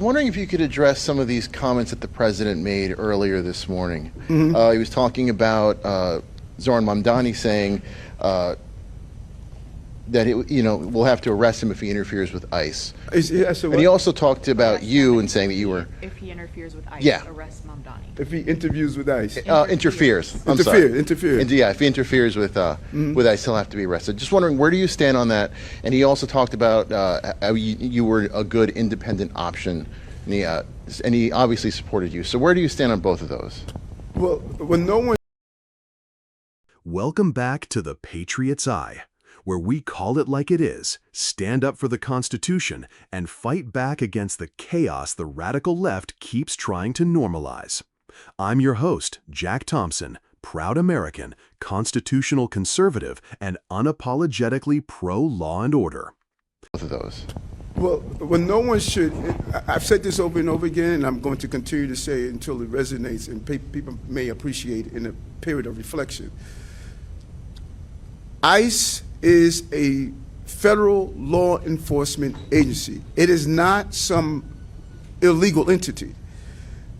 wondering if you could address some of these comments that the president made earlier this morning. He was talking about Zohran Mamdani saying that we'll have to arrest him if he interferes with ICE. And he also talked about you and saying that you were... If he interferes with ICE, Yeah. arrest Mamdani. If he interviews with ICE. Interferes. I'm sorry. Yeah, if he interferes with ICE, he'll have to be arrested. Just wondering, where do you stand on that? And he also talked about how you were a good independent option, and he obviously supported you. So where do you stand on both of those? Well, when no one... Welcome back to the Patriot's Eye, where we call it like it is, stand up for the Constitution, and fight back against the chaos the radical left keeps trying to normalize. I'm your host, Jack Thompson, proud American, constitutional conservative, and unapologetically pro-law and order. Both of those. Well, when no one should... I've said this over and over again, and I'm going to continue to say it until it resonates and people may appreciate it in a period of reflection. ICE is a federal law enforcement agency. It is not some illegal entity.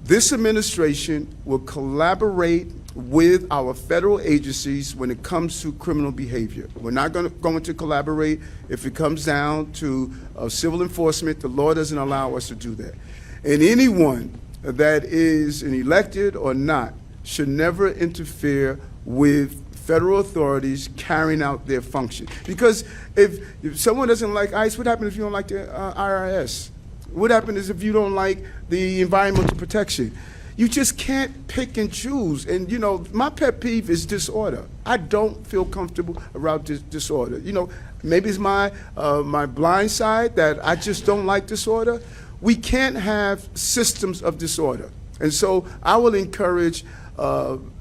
This administration will collaborate with our federal agencies when it comes to criminal behavior. We're not going to collaborate if it comes down to civil enforcement. The law doesn't allow us to do that. And anyone that is an elected or not should never interfere with federal authorities carrying out their function. Because if someone doesn't like ICE, what happens if you don't like the IRS? What happens if you don't like the environmental protection? You just can't pick and choose. And, my pet peeve is disorder. I don't feel comfortable around disorder. Maybe it's my blind side that I just don't like disorder. We can't have systems of disorder. And so I will encourage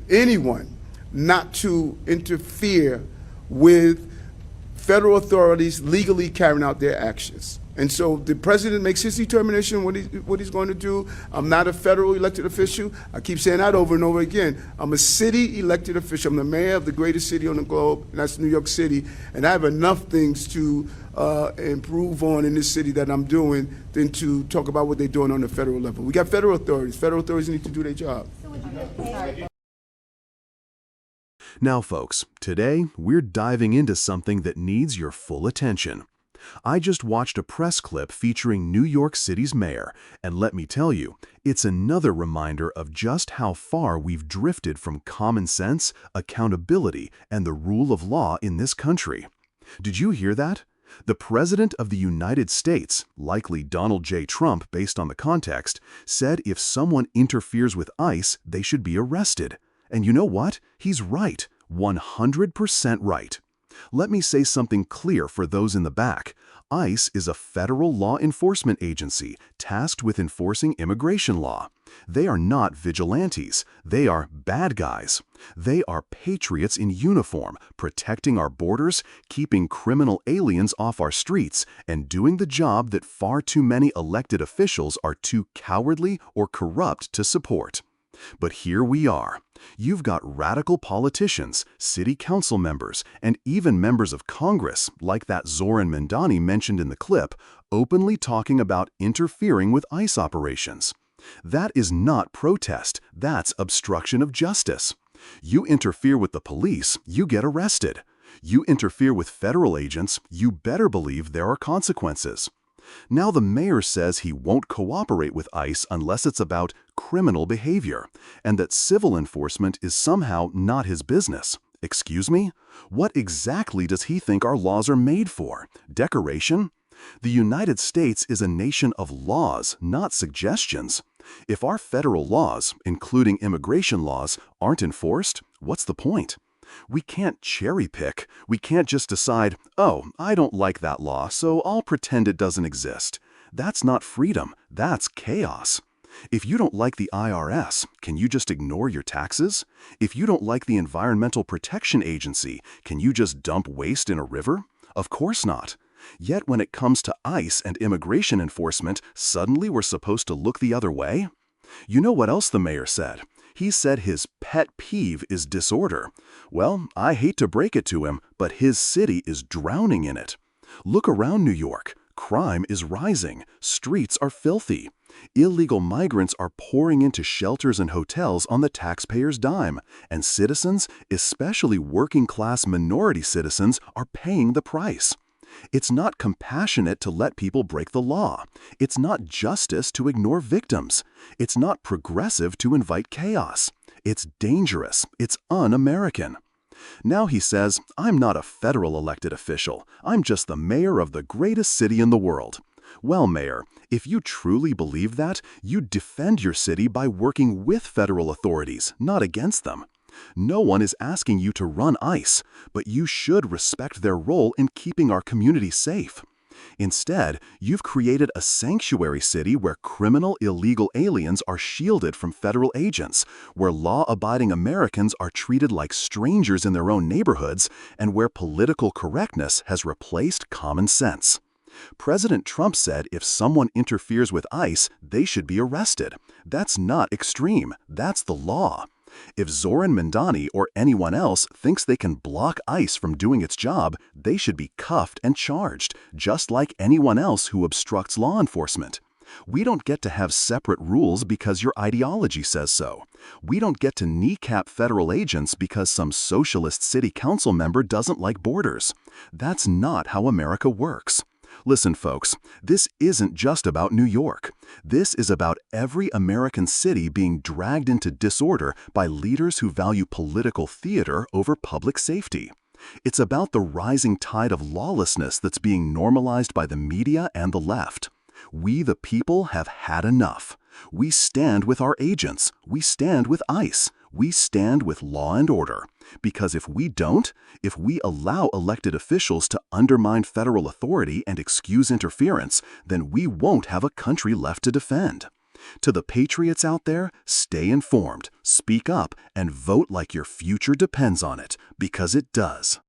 anyone not to interfere with federal authorities legally carrying out their actions. And so the president makes his determination what he's going to do. I'm not a federal elected official. I keep saying that over and over again. I'm a city elected official. I'm the mayor of the greatest city on the globe, and that's New York City. And I have enough things to improve on in this city that I'm doing than to talk about what they're doing on the federal level. We got federal authorities. Federal authorities need to do their job. Now, folks, today we're diving into something that needs your full attention. I just watched a press clip featuring New York City's mayor, and let me tell you, it's another reminder of just how far we've drifted from common sense, accountability, and the rule of law in this country. Did you hear that? The President of the United States, likely Donald J. Trump based on the context, said if someone interferes with ICE, they should be arrested. And you know what? He's right. 100% right. Let me say something clear for those in the back. ICE is a federal law enforcement agency tasked with enforcing immigration law. They are not vigilantes. They are bad guys. They are patriots in uniform, protecting our borders, keeping criminal aliens off our streets, and doing the job that far too many elected officials are too cowardly or corrupt to support. But here we are. You've got radical politicians, city council members, and even members of Congress, like that Zohran Mamdani mentioned in the clip, openly talking about interfering with ICE operations. That is not protest, that's obstruction of justice. You interfere with the police, you get arrested. You interfere with federal agents, you better believe there are consequences. Now the mayor says he won't cooperate with ICE unless it's about criminal behavior, and that civil enforcement is somehow not his business. Excuse me? What exactly does he think our laws are made for? Decoration? The United States is a nation of laws, not suggestions. If our federal laws, including immigration laws, aren't enforced, what's the point? We can't cherry pick. We can't just decide, oh, I don't like that law, so I'll pretend it doesn't exist. That's not freedom. That's chaos. If you don't like the IRS, can you just ignore your taxes? If you don't like the Environmental Protection Agency, can you just dump waste in a river? Of course not. Yet when it comes to ICE and immigration enforcement, suddenly we're supposed to look the other way? You know what else the mayor said? He said his pet peeve is disorder. Well, I hate to break it to him, but his city is drowning in it. Look around New York. Crime is rising. Streets are filthy. Illegal migrants are pouring into shelters and hotels on the taxpayer's dime, and citizens, especially working-class minority citizens, are paying the price. It's not compassionate to let people break the law. It's not justice to ignore victims. It's not progressive to invite chaos. It's dangerous. It's un-American. Now he says, I'm not a federal elected official. I'm just the mayor of the greatest city in the world. Well, Mayor, if you truly believe that, you'd defend your city by working with federal authorities, not against them. No one is asking you to run ICE, but you should respect their role in keeping our community safe. Instead, you've created a sanctuary city where criminal illegal aliens are shielded from federal agents, where law-abiding Americans are treated like strangers in their own neighborhoods, and where political correctness has replaced common sense. President Trump said if someone interferes with ICE, they should be arrested. That's not extreme. That's the law. If Zohran Mamdani or anyone else thinks they can block ICE from doing its job, they should be cuffed and charged, just like anyone else who obstructs law enforcement. We don't get to have separate rules because your ideology says so. We don't get to kneecap federal agents because some socialist city council member doesn't like borders. That's not how America works. Listen, folks, this isn't just about New York. This is about every American city being dragged into disorder by leaders who value political theater over public safety. It's about the rising tide of lawlessness that's being normalized by the media and the left. We, the people, have had enough. We stand with our agents. We stand with ICE. We stand with law and order. Because if we don't, if we allow elected officials to undermine federal authority and excuse interference, then we won't have a country left to defend. To the patriots out there, stay informed, speak up, and vote like your future depends on it, because it does.